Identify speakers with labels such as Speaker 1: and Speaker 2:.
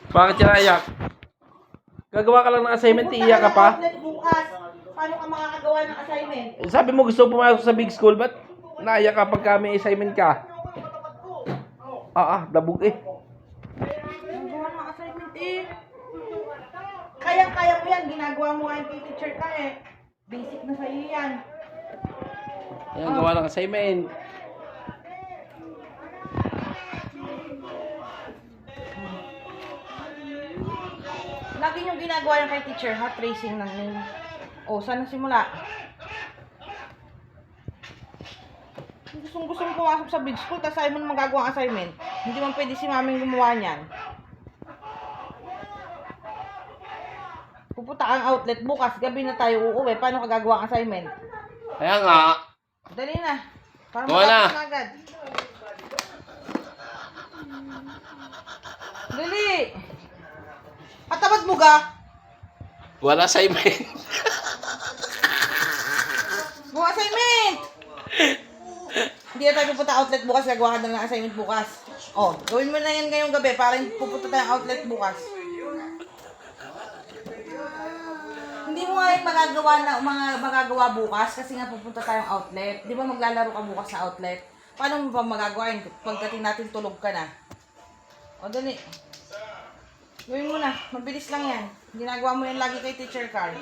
Speaker 1: Bakit siya naiyak? Gagawa ka lang ng assignment, iiyak ka pa?
Speaker 2: Outlet bukas. Paano ka makakagawa ng assignment?
Speaker 1: Sabi mo gusto mo pumasok sa big school, ba't naiyak ka pagka may assignment ka? Dabog eh.
Speaker 2: Nagawa ng assignment eh. Kaya-kaya mo yan. Ginagawa mo nga yung kay teacher ka eh. Basic na sa'yo yan.
Speaker 1: Yan, gawa ng assignment.
Speaker 2: Lagi niyong ginagawa yung kay teacher ha. Tracing ng name. O, saan na simula? Gustong pumasok sa big school, tapos ayaw mo na magagawa ang assignment. Hindi man pwede si maming gumawa niyan. Pupunta kang outlet bukas, gabi na tayo uuwi. Paano ka gagawa ang assignment?
Speaker 1: Kaya nga.
Speaker 2: Dali na. Para
Speaker 1: Gawa na.
Speaker 2: matapos na agad. Dali. Patabad mo ga?
Speaker 1: Wala assignment.
Speaker 2: Gawa assignment! Hindi na tayo pupunta outlet bukas, gagawa ka na ng assignment bukas. O, gawin mo na yan ngayong gabi para pupunta tayong outlet bukas. Hindi mo nga yung magagawa bukas kasi nga pupunta tayong outlet. Di ba maglalaro ka bukas sa outlet? Paano mo pa magagawa yun? Pagdating natin tulog ka na. O, dali. Gawin mo na. Mabilis lang yan. Ginagawa mo yan lagi kay Teacher Carl.